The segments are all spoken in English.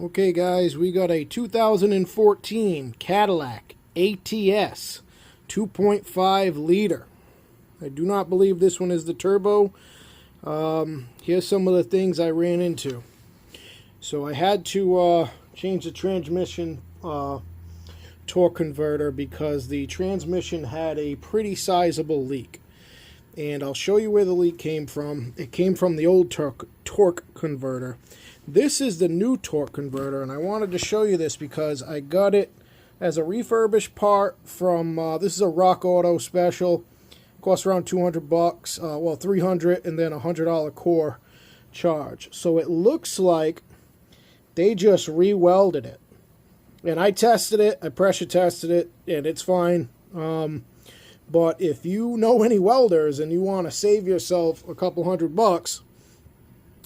Okay guys, we got a 2014 Cadillac Ats 2.5 liter. I do not believe this one is the turbo. Here's some of the things I ran into. So I had to change the transmission torque converter because the transmission had a pretty sizable leak. And I'll show you where the leak came from. It came from the old torque converter. This is the new torque converter, and I wanted to show you this because I got it as a refurbished part from, this is a Rock Auto special. Costs around 200 bucks, well 300 and then a $100 core charge. So it looks like they just re-welded it. And I tested it, I pressure tested it, and it's fine. But if you know any welders and you want to save yourself a couple $100,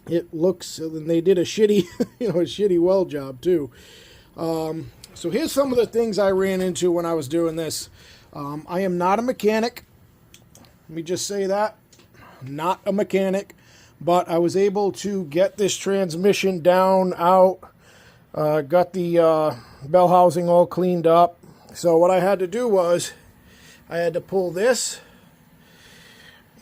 it looks, and they did a shitty, a shitty weld job too. So here's some of the things I ran into when I was doing this. I am not a mechanic. Let me just say that. Not a mechanic, but I was able to get this transmission down, out, got the bell housing all cleaned up. So what I had to do was, I had to pull this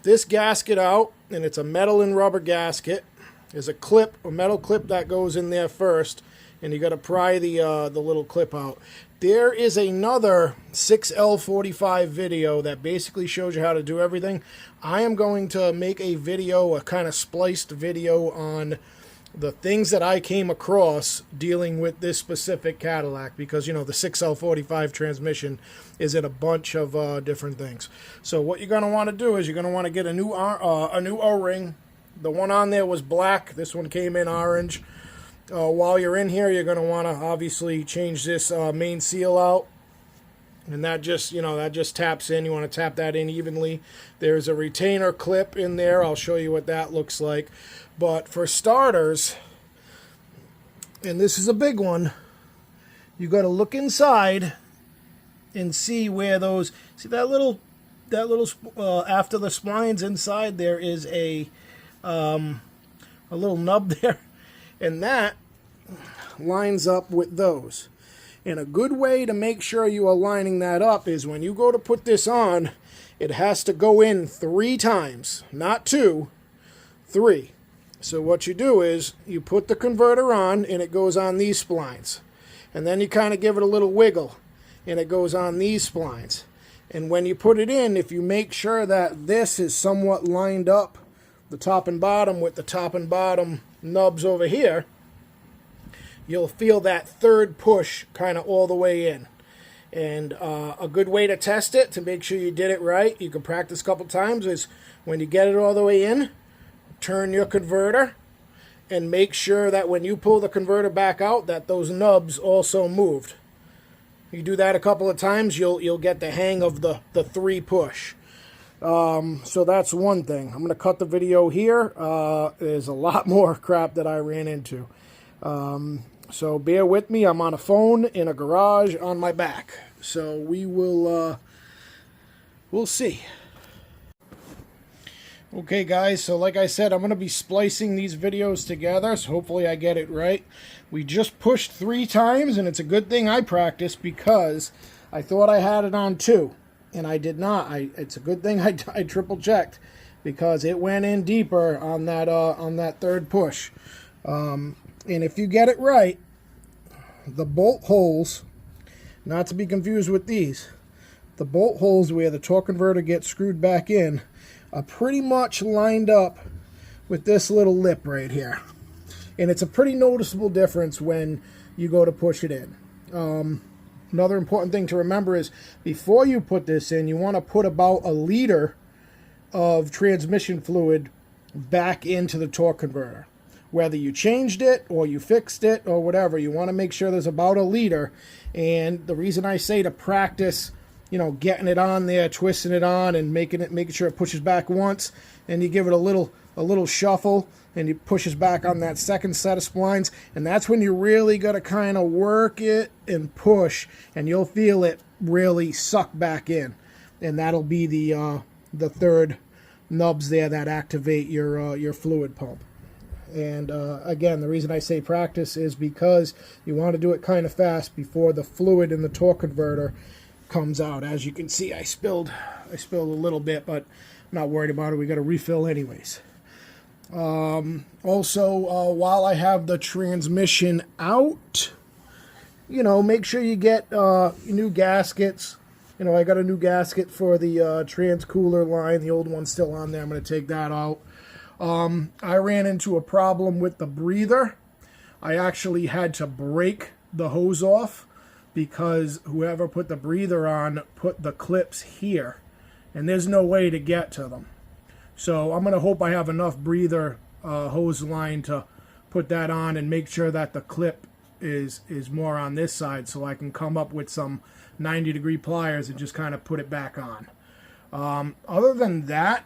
gasket out, and it's a metal and rubber gasket. There's a clip, a metal clip that goes in there first, and you got to pry the little clip out. There is another 6L45 video that basically shows you how to do everything. I am going to make a video, a kind of spliced video on the things that I came across dealing with this specific Cadillac, because the 6L45 transmission is in a bunch of different things. So what you're going to want to do is you're going to want to get a new O-ring. The one on there was black. This one came in orange. While you're in here, you're going to want to obviously change this main seal out. And that just taps in. You want to tap that in evenly. There's a retainer clip in there. I'll show you what that looks like. But for starters, and this is a big one, you got to look inside and see where those, see that little after the splines inside there is a little nub there, and that lines up with those. And a good way to make sure you are lining that up is when you go to put this on, it has to go in 3 times, not 2, 3. So what you do is you put the converter on and it goes on these splines. And then you kind of give it a little wiggle and it goes on these splines. And when you put it in, if you make sure that this is somewhat lined up, the top and bottom with the top and bottom nubs over here, you'll feel that third push kind of all the way in. And a good way to test it, to make sure you did it right, you can practice a couple times, is when you get it all the way in, turn your converter and make sure that when you pull the converter back out that those nubs also moved. You do that a couple of times, you'll get the hang of the 3 push. So that's one thing. I'm going to cut the video here. There's a lot more crap that I ran into. So bear with me. I'm on a phone in a garage on my back. So we'll see. Okay guys, so like I said, I'm going to be splicing these videos together, so hopefully I get it right. We just pushed 3 times, and it's a good thing I practiced because I thought I had it on 2, and I did not. It's a good thing I triple checked because it went in deeper on that third push. And if you get it right, the bolt holes, not to be confused with these, the bolt holes where the torque converter gets screwed back in are pretty much lined up with this little lip right here. And it's a pretty noticeable difference when you go to push it in. Another important thing to remember is before you put this in, you want to put about 1 liter of transmission fluid back into the torque converter. Whether you changed it or you fixed it or whatever, you want to make sure there's about 1 liter. And the reason I say to practice, getting it on there, twisting it on, and making sure it pushes back once, and you give it a little shuffle, and it pushes back on that second set of splines, and that's when you really got to kind of work it and push, and you'll feel it really suck back in, and that'll be the third nubs there that activate your fluid pump. And again, the reason I say practice is because you want to do it kind of fast before the fluid in the torque converter comes out. As you can see, I spilled a little bit, but I'm not worried about it. We got to refill anyways. Also, while I have the transmission out, you know, make sure you get new gaskets. You know, I got a new gasket for the transcooler line. The old one's still on there. I'm going to take that out. I ran into a problem with the breather. I actually had to break the hose off because whoever put the breather on put the clips here, and there's no way to get to them. So I'm going to hope I have enough breather hose line to put that on and make sure that the clip is more on this side, so I can come up with some 90-degree pliers and just kind of put it back on. Other than that,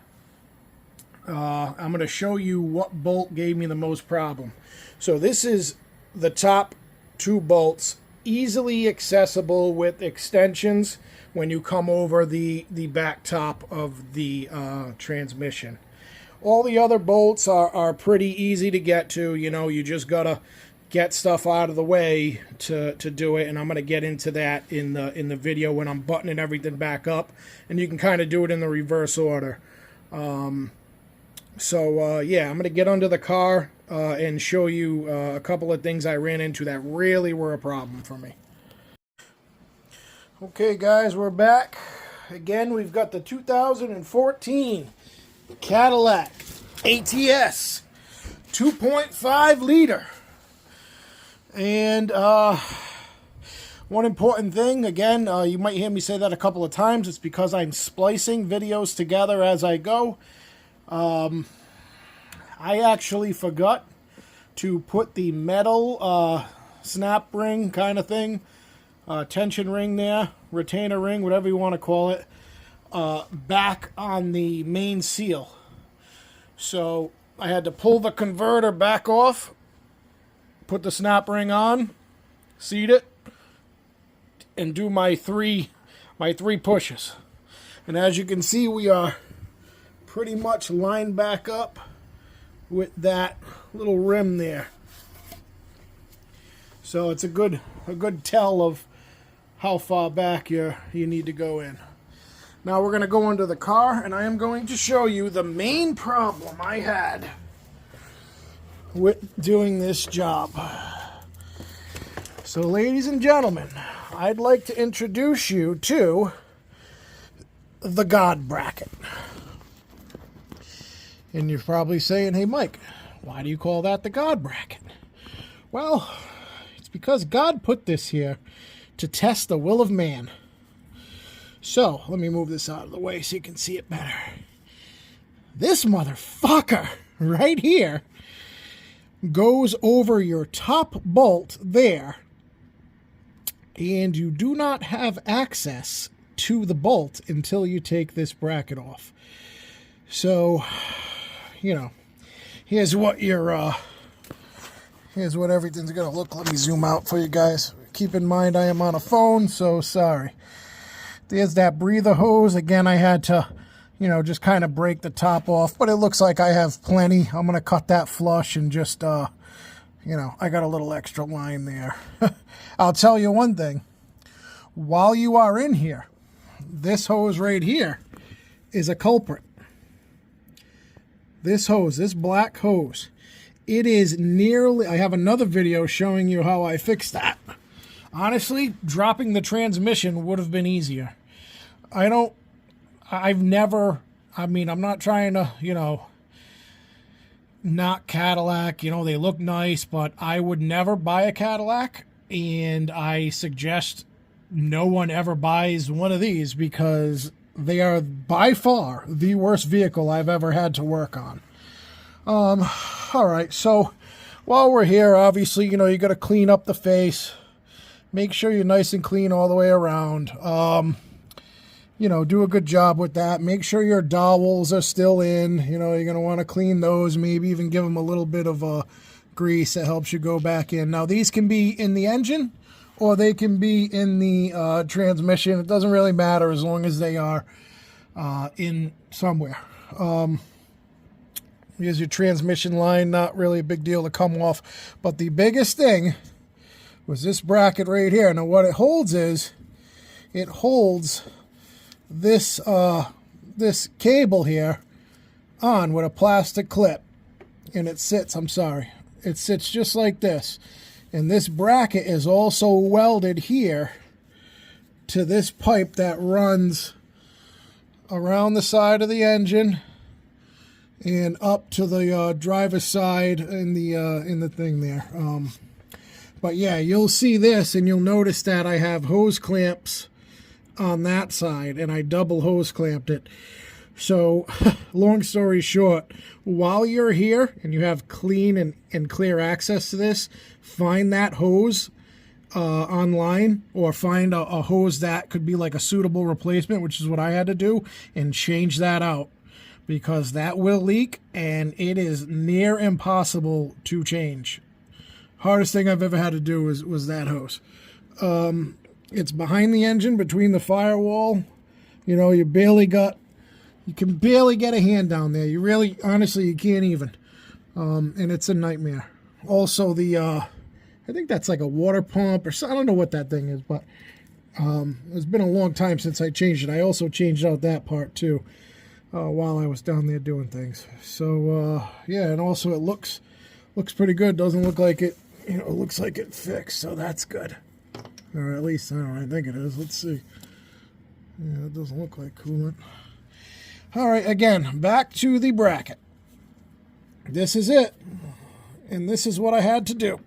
I'm going to show you what bolt gave me the most problem. So this is the top two bolts, easily accessible with extensions when you come over the back top of the transmission. All the other bolts are pretty easy to get to. You know, you just got to get stuff out of the way to do it, and I'm going to get into that in the video when I'm buttoning everything back up, and you can kind of do it in the reverse order. Yeah, I'm going to get under the car and show you a couple of things I ran into that really were a problem for me. Okay, guys, we're back. Again, we've got the 2014 Cadillac Ats 2.5 liter. And one important thing, again, you might hear me say that a couple of times. It's because I'm splicing videos together as I go. I actually forgot to put the metal snap ring kind of thing, tension ring there, retainer ring, whatever you want to call it, back on the main seal. So I had to pull the converter back off, put the snap ring on, seat it, and do my three pushes. And as you can see, we are pretty much lined back up with that little rim there. So it's a good tell of how far back you need to go in. Now we're going to go into the car, and I am going to show you the main problem I had with doing this job. So, ladies and gentlemen, I'd like to introduce you to the God bracket. And you're probably saying, hey Mike, why do you call that the God bracket? Well, it's because God put this here to test the will of man. So, let me move this out of the way so you can see it better. This motherfucker right here goes over your top bolt there, and you do not have access to the bolt until you take this bracket off. So, you know, here's what everything's gonna look. Let me zoom out for you guys. Keep in mind I am on a phone, so sorry. There's that breather hose. Again, I had to, you know, just kind of break the top off, but it looks like I have plenty. I'm gonna cut that flush and just, you know, I got a little extra line there. I'll tell you one thing. While you are in here, this hose right here is a culprit. This hose, this black hose, it is nearly, I have another video showing you how I fixed that. Honestly, dropping the transmission would have been easier. I'm not trying to, you know, knock Cadillac, you know, they look nice, but I would never buy a Cadillac, and I suggest no one ever buys one of these because they are by far the worst vehicle I've ever had to work on. All right, so while we're here, obviously, you know, you got to clean up the face. Make sure you're nice and clean all the way around. You know, do a good job with that. Make sure your dowels are still in. You know, you're going to want to clean those. Maybe even give them a little bit of grease that helps you go back in. Now, these can be in the engine or they can be in the transmission. It doesn't really matter as long as they are in somewhere. Here's your transmission line, not really a big deal to come off. But the biggest thing was this bracket right here. Now what it holds is, it holds this this cable here on with a plastic clip. And it sits, it sits just like this. And this bracket is also welded here to this pipe that runs around the side of the engine and up to the driver's side in the thing there. But yeah, you'll see this and you'll notice that I have hose clamps on that side and I double hose clamped it. So long story short, while you're here and you have clean and clear access to this, find that hose online, or find a hose that could be like a suitable replacement, which is what I had to do, and change that out, because that will leak and it is near impossible to change. Hardest thing I've ever had to do was that hose. It's behind the engine, between the firewall. You know, you can barely get a hand down there. You really, honestly, you can't even. And it's a nightmare. Also, I think that's like a water pump or something. I don't know what that thing is, but it's been a long time since I changed it. I also changed out that part too while I was down there doing things. So yeah, and also it looks pretty good. Doesn't look like it, it looks like it fixed, so that's good. Or at least, I think it is. Let's see. Yeah, it doesn't look like coolant. All right, again, back to the bracket. This is it. And this is what I had to do.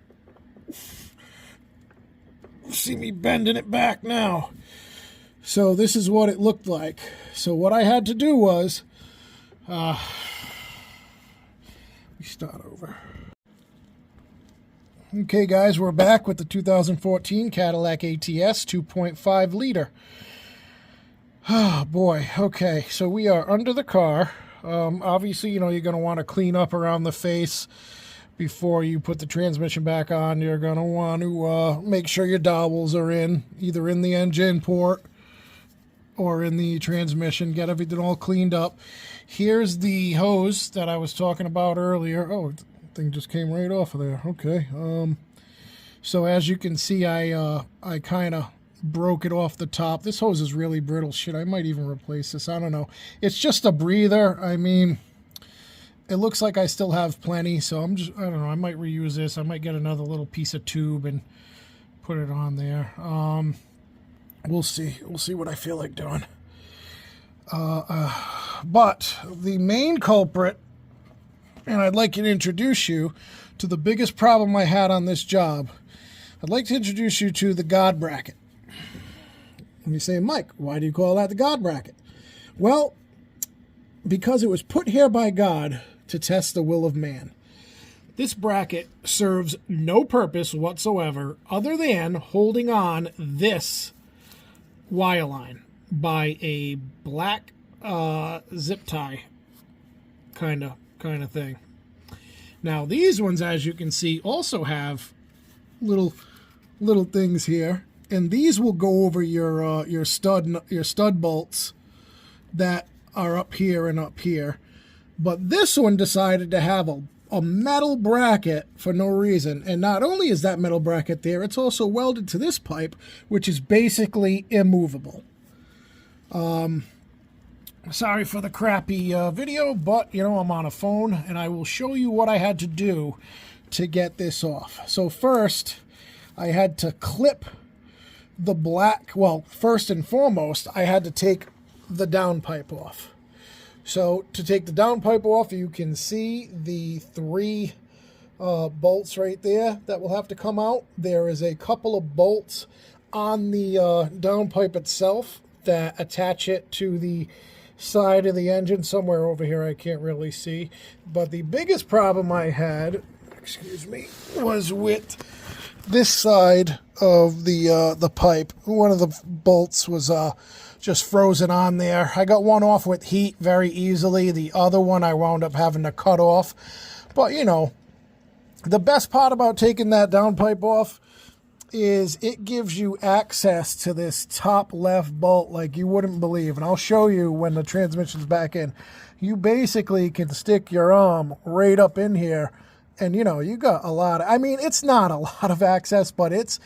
See me bending it back now. So this is what it looked like. So what I had to do was, we start over. Okay, guys, we're back with the 2014 Cadillac Ats 2.5 liter. Oh, boy. Okay, so we are under the car. Obviously, you're going to want to clean up around the face before you put the transmission back on. You're going to want to make sure your dowels are in, either in the engine port or in the transmission. Get everything all cleaned up. Here's the hose that I was talking about earlier. Oh, thing just came right off of there. Okay. So as you can see, I kind of broke it off the top. This hose is really brittle. Shit, I might even replace this. I don't know. It's just a breather. I mean, it looks like I still have plenty, so I don't know, I might reuse this. I might get another little piece of tube and put it on there. We'll see. We'll see what I feel like doing. But the main culprit, and I'd like to introduce you to the biggest problem I had on this job. I'd like to introduce you to the God bracket. And you say, Mike, why do you call that the God bracket? Well, because it was put here by God to test the will of man. This bracket serves no purpose whatsoever other than holding on this wire line by a black zip tie kind of thing. Now these ones, as you can see, also have little things here, and these will go over your stud bolts that are up here and up here. But this one decided to have a metal bracket for no reason. And not only is that metal bracket there, it's also welded to this pipe, which is basically immovable. Sorry for the crappy video, but, I'm on a phone, and I will show you what I had to do to get this off. So first, I had to clip the black, well, first and foremost, I had to take the downpipe off. So to take the downpipe off, you can see the 3 bolts right there that will have to come out. There is a couple of bolts on the downpipe itself that attach it to the side of the engine, somewhere over here I can't really see. But the biggest problem I had, was with this side of the pipe. One of the bolts was just frozen on there. I got one off with heat very easily. The other one I wound up having to cut off. But, the best part about taking that downpipe off is it gives you access to this top left bolt like you wouldn't believe. And I'll show you when the transmission's back in. You basically can stick your arm right up in here, and you know, you got a lot of, I mean, it's not a lot of access, but it's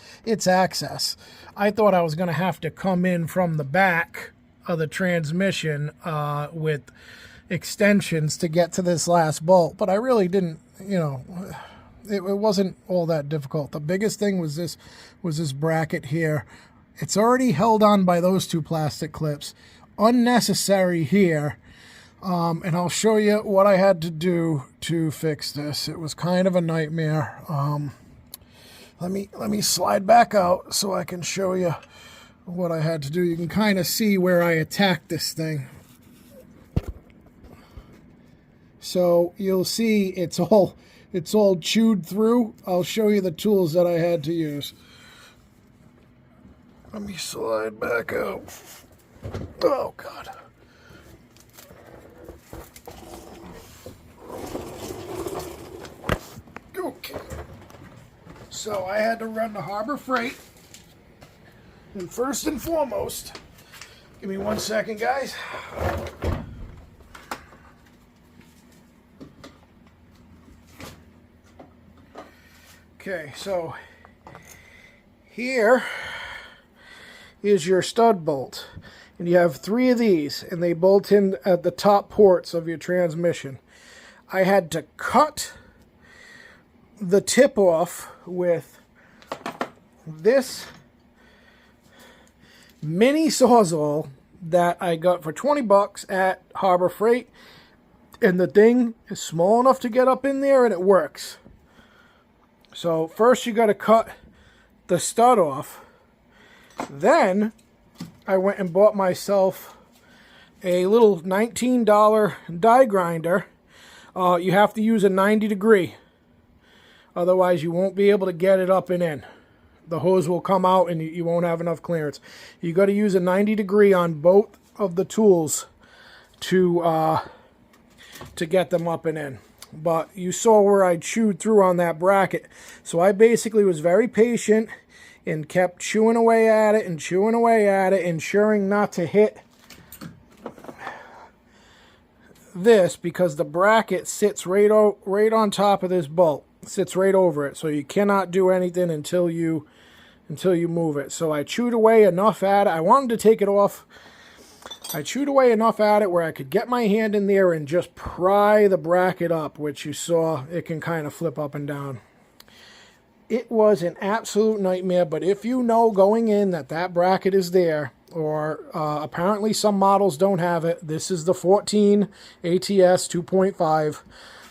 access. I thought I was going to have to come in from the back of the transmission with extensions to get to this last bolt, but I really didn't, you know, it wasn't all that difficult. The biggest thing was this bracket here. It's already held on by those two plastic clips. Unnecessary here. And I'll show you what I had to do to fix this. It was kind of a nightmare. Let me slide back out so I can show you what I had to do. You can kind of see where I attacked this thing. So you'll see it's all chewed through. I'll show you the tools that I had to use. Let me slide back out. Oh, God. Okay. So I had to run to Harbor Freight. And first and foremost, give me 1 second, guys. Okay, so here is your stud bolt, and you have 3 of these, and they bolt in at the top ports of your transmission. I had to cut the tip off with this mini sawzall that I got for 20 bucks at Harbor Freight, and the thing is small enough to get up in there, and it works. So first you got to cut the stud off. Then I went and bought myself a little $19 die grinder. You have to use a 90 degree. Otherwise you won't be able to get it up and in. The hose will come out and you won't have enough clearance. You got to use a 90 degree on both of the tools to get them up and in. But you saw where I chewed through on that bracket. So I basically was very patient and kept chewing away at it and chewing away at it, ensuring not to hit this because the bracket sits right on top of this bolt. It sits right over it. So you cannot do anything until you move it. So I chewed away enough at it. I wanted to take it off. I chewed away enough at it where I could get my hand in there and just pry the bracket up, which you saw it can kind of flip up and down. It was an absolute nightmare, but if you know going in that bracket is there, or apparently some models don't have it, this is the 14 ATS 2.5.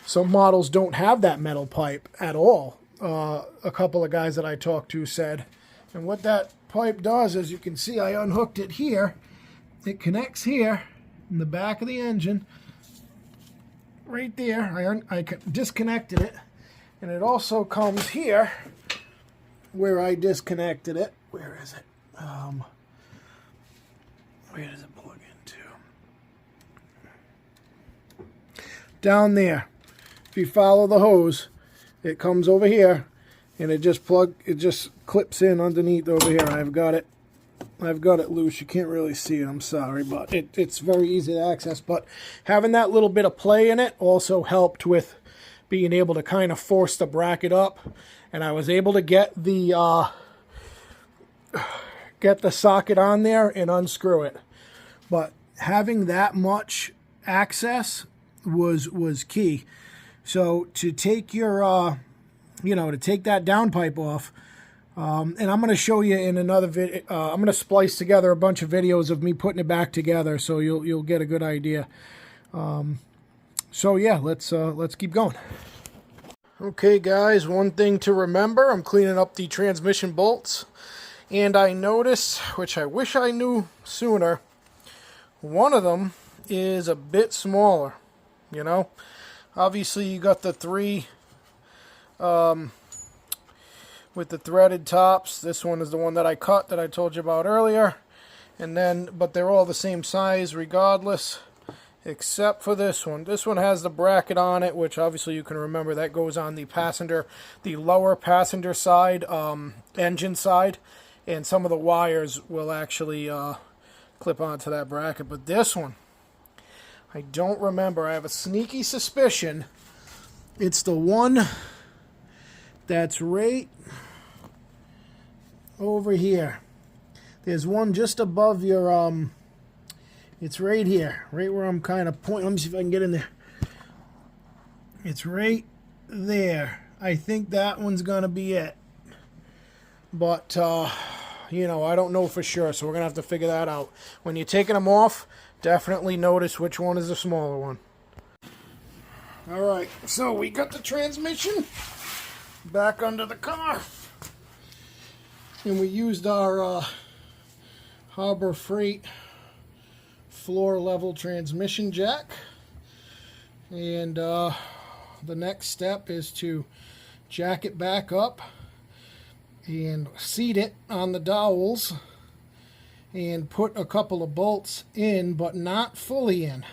Some models don't have that metal pipe at all. A couple of guys that I talked to said. And what that pipe does, as you can see, I unhooked it here. It connects here in the back of the engine, right there. I disconnected it, and it also comes here where I disconnected it. Where is it? Where does it plug into? Down there. If you follow the hose, it comes over here, and it just clips in underneath over here. I've got it loose. You can't really see it, I'm sorry, but it's very easy to access. But having that little bit of play in it also helped with being able to kind of force the bracket up. And I was able to get the socket on there and unscrew it. But having that much access was key. So to take your, to take that downpipe off, and I'm going to show you in another video. I'm going to splice together a bunch of videos of me putting it back together, so you'll get a good idea. So yeah, let's keep going. Okay, guys. One thing to remember: I'm cleaning up the transmission bolts, and I noticed, which I wish I knew sooner, one of them is a bit smaller. Obviously you got the 3. With the threaded tops. This one is the one that I cut that I told you about earlier. But they're all the same size regardless. except for this one. This one has the bracket on it, which obviously you can remember that goes on the lower passenger side, engine side, and some of the wires will actually clip onto that bracket. But this one, I don't remember. I have a sneaky suspicion it's the one that's right over here. There's one just above your, it's right here, right where I'm kind of pointing. Let me see if I can get in there. It's right there. I think that one's going to be it. But, you know, I don't know for sure, so we're going to have to figure that out. When you're taking them off, definitely notice which one is the smaller one. Alright, so we got the transmission back under the car. And we used our Harbor Freight floor level transmission jack. And the next step is to jack it back up and seat it on the dowels and put a couple of bolts in, but not fully in.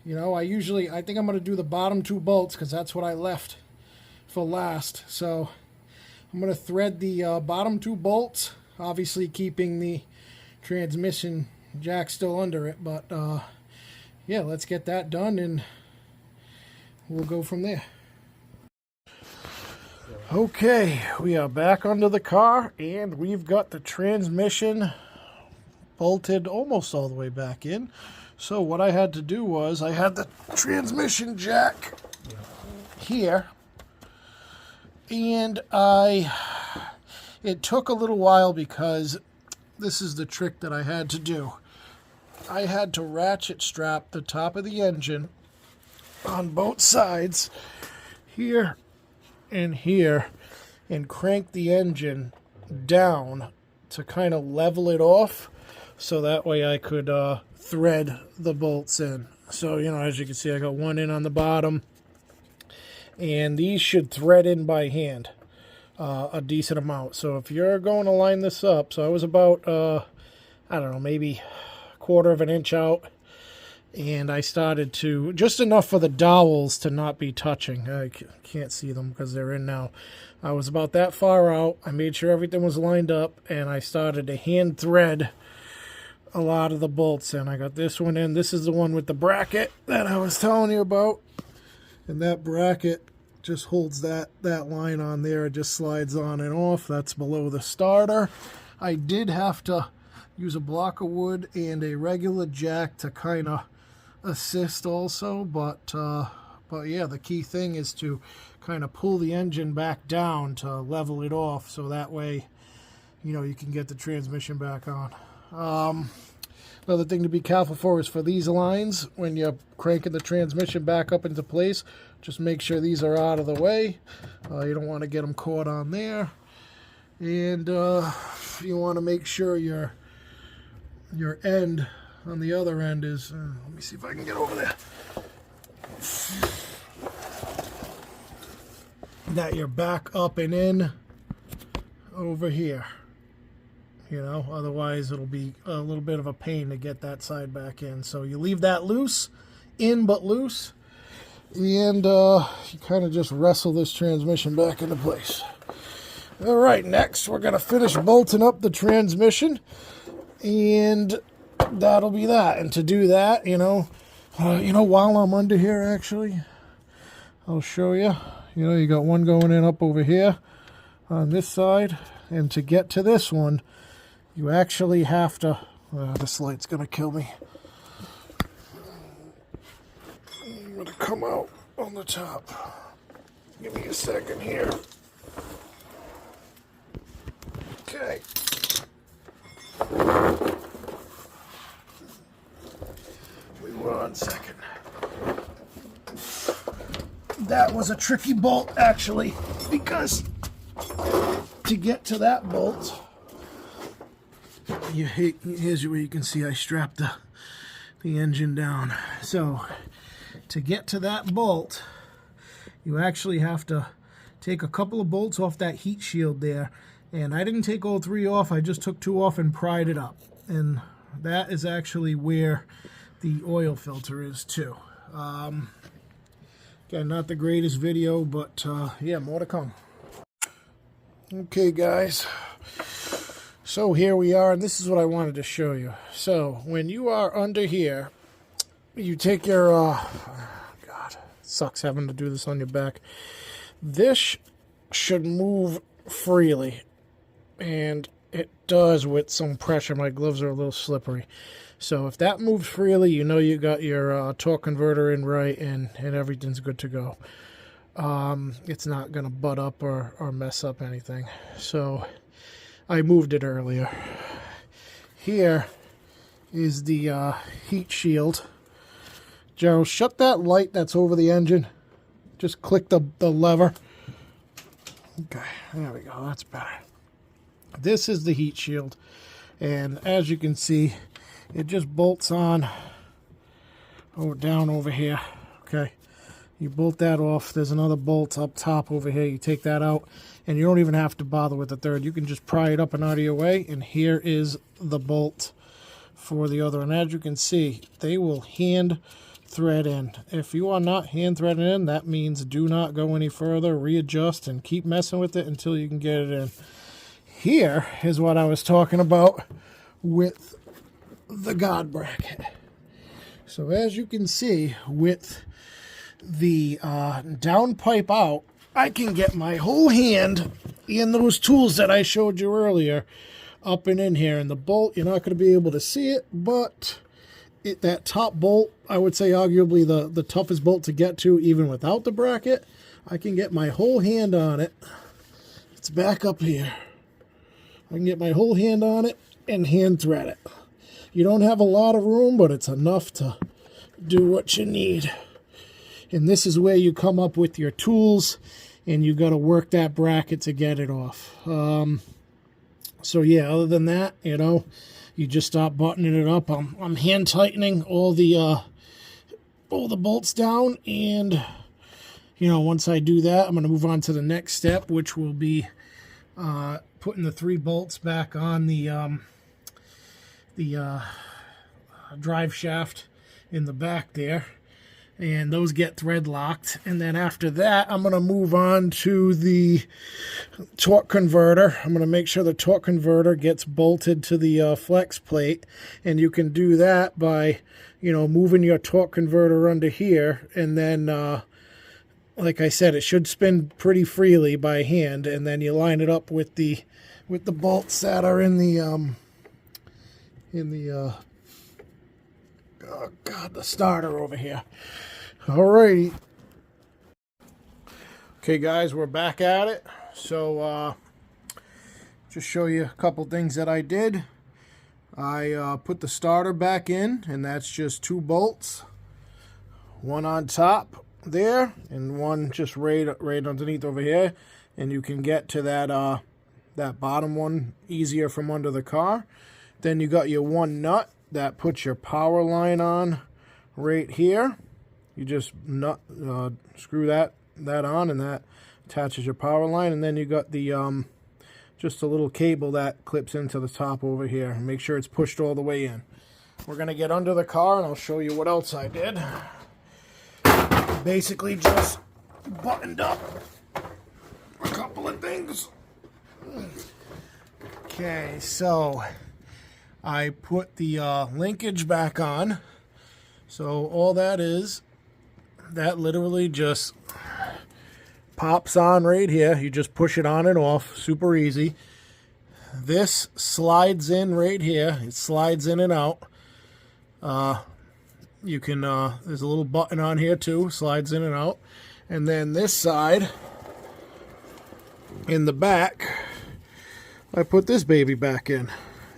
You know, I think I'm going to do the bottom 2 bolts because that's what I left for last. So I'm going to thread the bottom 2 bolts, obviously keeping the transmission jack still under it. But yeah, let's get that done and we'll go from there. Okay, we are back under the car and we've got the transmission bolted almost all the way back in. So what I had to do was I had the transmission jack here, and it took a little while because this is the trick that I had to do. I had to ratchet strap the top of the engine on both sides, here and here, and crank the engine down to kind of level it off, so that way I could thread the bolts in. So, you know, as you can see, I got one in on the bottom, and these should thread in by hand a decent amount. So if you're going to line this up, so I was about I don't know, maybe 1/4 of an inch out, and I started to, just enough for the dowels to not be touching. I can't see them because they're in now. I was about that far out. I made sure everything was lined up, and I started to hand thread a lot of the bolts in. I got this one in. This is the one with the bracket that I was telling you about, and that bracket just holds that line on there. It just slides on and off. That's below the starter. I did have to use a block of wood and a regular jack to kind of assist also, but yeah, the key thing is to kind of pull the engine back down to level it off, so that way, you know, you can get the transmission back on. Another thing to be careful for is for these lines, when you're cranking the transmission back up into place, just make sure these are out of the way. You don't want to get them caught on there. And you want to make sure your end on the other end is, let me see if I can get over there, that you're back up and in over here. You know, otherwise it'll be a little bit of a pain to get that side back in. So you leave that loose, in but loose, and you kind of just wrestle this transmission back into place. All right, next we're going to finish bolting up the transmission, and that'll be that. And to do that, you know, while I'm under here, actually, I'll show you. You know, you got one going in up over here on this side, and to get to this one, you actually have to, this light's going to kill me. I'm going to come out on the top. Give me a second here. Okay. Wait 1 second. That was a tricky bolt, actually, because to get to that bolt, here's where you can see I strapped the engine down. So to get to that bolt, you actually have to take a couple of bolts off that heat shield there. And I didn't take all 3 off, I just took 2 off and pried it up. And that is actually where the oil filter is too. Again, not the greatest video, but yeah, more to come. Okay, guys. So here we are, and this is what I wanted to show you. So when you are under here, you take your, God, it sucks having to do this on your back. This should move freely, and it does with some pressure. My gloves are a little slippery. So if that moves freely, you know you got your torque converter in right, and everything's good to go. It's not going to butt up or mess up anything. So I moved it earlier. Here is the heat shield. Gerald, shut that light that's over the engine. Just click the lever. Okay, there we go. That's better. This is the heat shield. And as you can see, it just bolts on down over here. Okay, you bolt that off. There's another bolt up top over here. You take that out, and you don't even have to bother with the third. You can just pry it up and out of your way, and here is the bolt for the other. And as you can see, they will hand thread in. If you are not hand threaded in, that means do not go any further. Readjust and keep messing with it until you can get it in. Here is what I was talking about with the guard bracket. So as you can see, with the downpipe out, I can get my whole hand in those tools that I showed you earlier up and in here. And the bolt, you're not going to be able to see it, but that top bolt, I would say arguably the toughest bolt to get to even without the bracket. I can get my whole hand on it. It's back up here. I can get my whole hand on it and hand thread it. You don't have a lot of room, but it's enough to do what you need. And this is where you come up with your tools, and you got to work that bracket to get it off. So yeah, other than that, you know, you just start buttoning it up. I'm hand tightening all the bolts down, and you know, once I do that, I'm going to move on to the next step, which will be putting the 3 bolts back on the drive shaft in the back there, and those get thread locked. And then after that, I'm going to move on to the torque converter. I'm going to make sure the torque converter gets bolted to the flex plate, and you can do that by, you know, moving your torque converter under here, and then like I said, it should spin pretty freely by hand, and then you line it up with the bolts that are in the oh God, the starter over here. Alrighty. Okay, guys, we're back at it. So just show you a couple things that I did. I put the starter back in, and that's just 2 bolts, one on top there and one just right underneath over here, and you can get to that that bottom one easier from under the car. Then you got your 1 nut that puts your power line on right here. You just screw that on, and that attaches your power line. And then you got the just a little cable that clips into the top over here. Make sure it's pushed all the way in. We're gonna get under the car, and I'll show you what else I did. Basically just buttoned up a couple of things. Okay, so I put the linkage back on. So all that is, that literally just pops on right here. You just push it on and off, super easy. This slides in right here. It slides in and out. You can, there's a little button on here too, slides in and out. And then this side, in the back, I put this baby back in.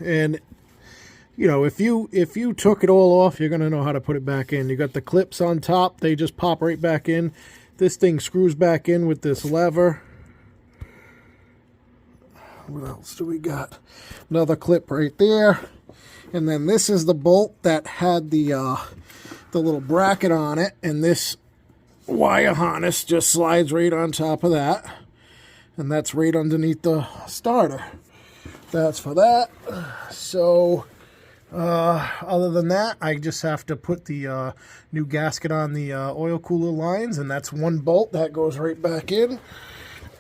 And you know, if you took it all off, you're going to know how to put it back in. You got the clips on top. They just pop right back in. This thing screws back in with this lever. What else do we got? Another clip right there. And then this is the bolt that had the little bracket on it. And this wire harness just slides right on top of that. And that's right underneath the starter. That's for that. So Other than that, I just have to put the new gasket on the oil cooler lines, and that's one bolt that goes right back in.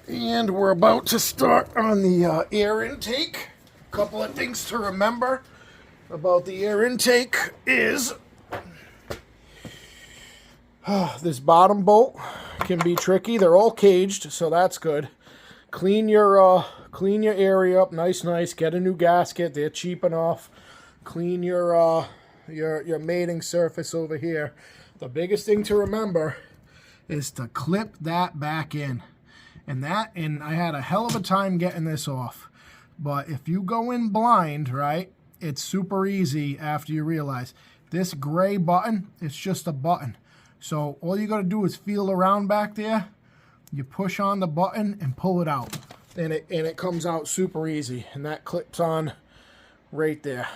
And we're about to start on the air intake. A couple of things to remember about the air intake is this bottom bolt can be tricky. They're all caged, so that's good. Clean your area up nice. Get a new gasket. They're cheap enough. Clean your mating surface over here. The biggest thing to remember is to clip that back in. And I had a hell of a time getting this off. But if you go in blind, right, it's super easy after you realize this gray button, it's just a button. So all you got to do is feel around back there. You push on the button and pull it out. And it comes out super easy. And that clips on right there.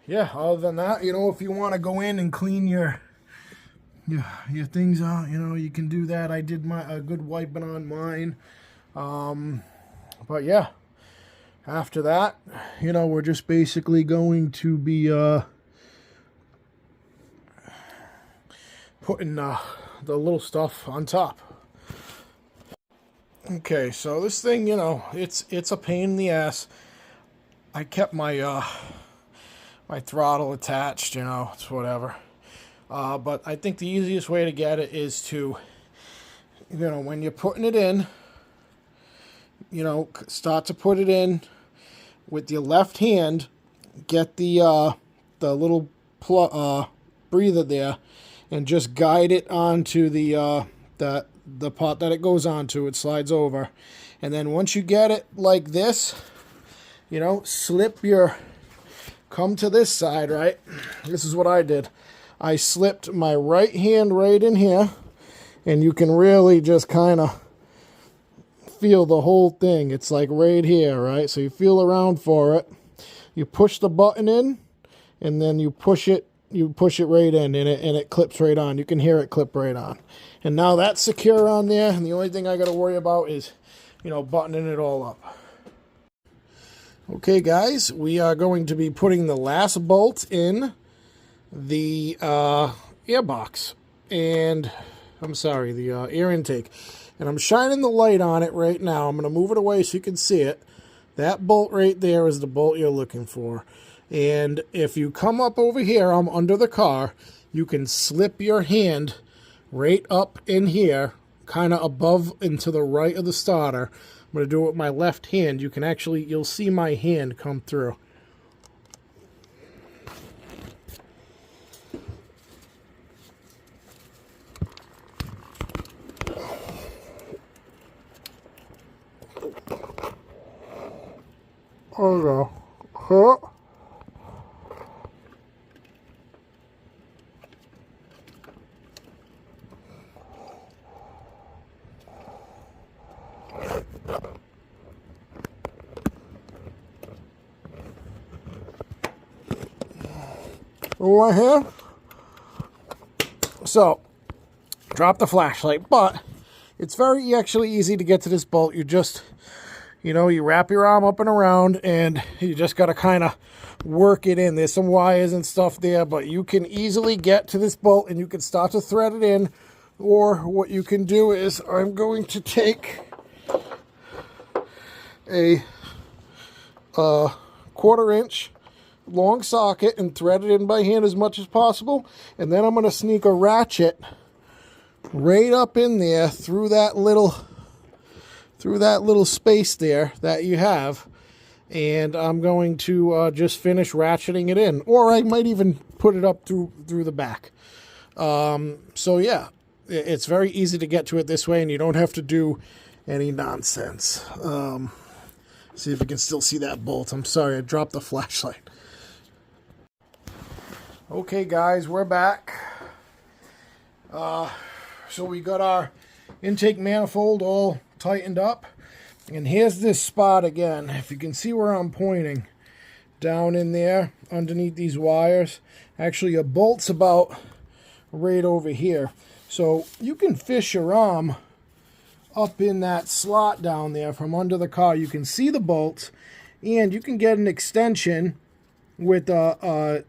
Yeah, other than that, if you want to go in and clean your things out, you can do that. I did a good wiping on mine. But yeah, after that, we're just basically going to be putting the little stuff on top. Okay, so this thing, it's a pain in the ass. I kept my my throttle attached, it's whatever. But I think the easiest way to get it is to, when you're putting it in, start to put it in with your left hand. Get the little breather there, and just guide it onto the part that it goes onto. It slides over, and then once you get it like this, come to this side, right? This is what I did. I slipped my right hand right in here, and you can really just kind of feel the whole thing. It's like right here, right? So you feel around for it. You push the button in, and then you push it right in, and it clips right on. You can hear it clip right on. And now that's secure on there, and the only thing I got to worry about is, buttoning it all up. Okay, guys, we are going to be putting the last bolt in the air box, and the air intake. And I'm shining the light on it right now. I'm going to move it away so you can see it. That bolt right there is the bolt you're looking for. And if you come up over here, I'm under the car, you can slip your hand right up in here, kind of above and to the right of the starter. I'm going to do it with my left hand. You'll see my hand come through. Oh no. Huh? Right here. So, drop the flashlight, but it's very actually easy to get to this bolt. You just, you wrap your arm up and around, and you just got to kind of work it in. There's some wires and stuff there, but you can easily get to this bolt, and you can start to thread it in. Or what you can do is, I'm going to take a 1/4 inch long socket and thread it in by hand as much as possible, and then I'm going to sneak a ratchet right up in there through that little space there that you have, and I'm going to just finish ratcheting it in, or I might even put it up through the back. So yeah, it's very easy to get to it this way, and you don't have to do any nonsense. See if you can still see that bolt. I'm sorry, I dropped the flashlight. Okay, guys, we're back. So we got our intake manifold all tightened up. And here's this spot again. If you can see where I'm pointing, down in there, underneath these wires. Actually, a bolt's about right over here. So you can fish your arm up in that slot down there from under the car. You can see the bolts. And you can get an extension with a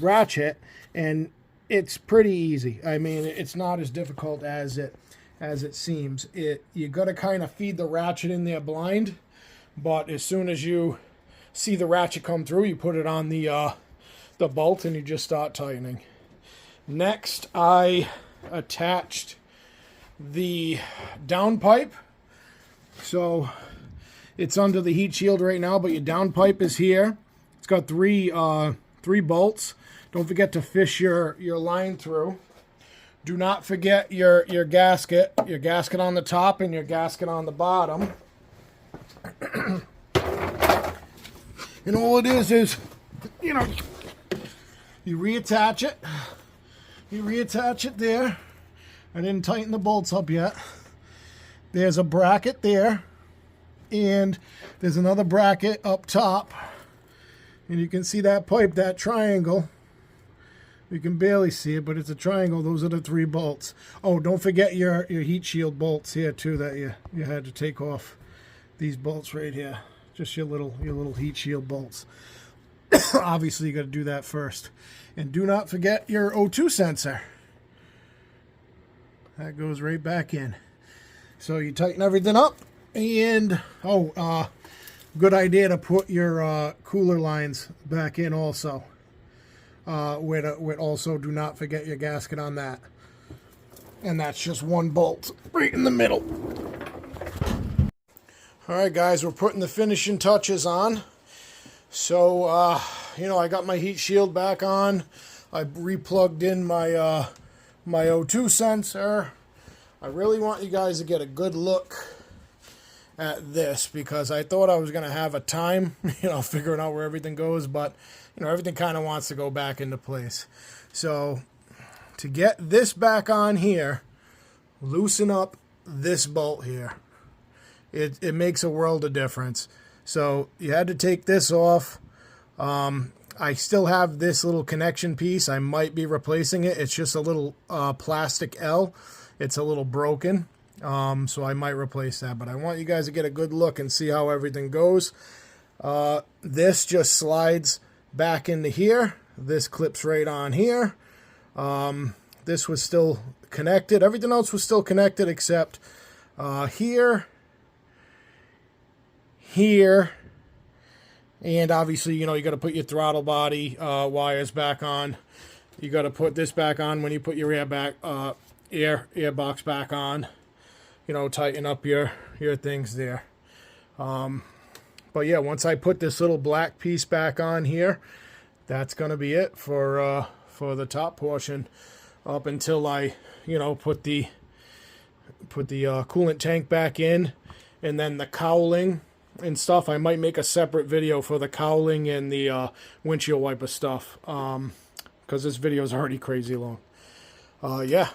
ratchet, and it's pretty easy. I mean, it's not as difficult as it seems. You got to kind of feed the ratchet in there blind, but as soon as you see the ratchet come through, you put it on the bolt and you just start tightening. Next, I attached the downpipe. So it's under the heat shield right now, but your downpipe is here. It's got three bolts. Don't forget to fish your line through. Do not forget your gasket on the top and your gasket on the bottom. And all it is, you know, you reattach it. You reattach it there. I didn't tighten the bolts up yet. There's a bracket there. And there's another bracket up top. And you can see that pipe, that triangle. You can barely see it, but it's a triangle. Those are the 3 bolts. Oh, don't forget your heat shield bolts here too that you had to take off. These bolts right here. Just your little heat shield bolts. Obviously, you got to do that first. And do not forget your O2 sensor. That goes right back in. So you tighten everything up. And, good idea to put your cooler lines back in also. With also, do not forget your gasket on that. And that's just 1 bolt right in the middle. Alright guys, we're putting the finishing touches on. So, I got my heat shield back on. I replugged in my my O2 sensor. I really want you guys to get a good look at this because I thought I was going to have a time, figuring out where everything goes, but, everything kind of wants to go back into place. So, to get this back on here, loosen up this bolt here. It makes a world of difference. So, you had to take this off. I still have this little connection piece. I might be replacing it. It's just a little plastic L. It's a little broken. So I might replace that. But I want you guys to get a good look and see how everything goes. This just slides back into here. This clips right on here. This was still connected. Everything else was still connected except here, here, and obviously, you got to put your throttle body wires back on. You got to put this back on when you put your airbox back on. Tighten up your things there. But yeah, once I put this little black piece back on here, that's gonna be it for the top portion. Up until I, put the coolant tank back in, and then the cowling and stuff. I might make a separate video for the cowling and the windshield wiper stuff, because this video is already crazy long. Yeah,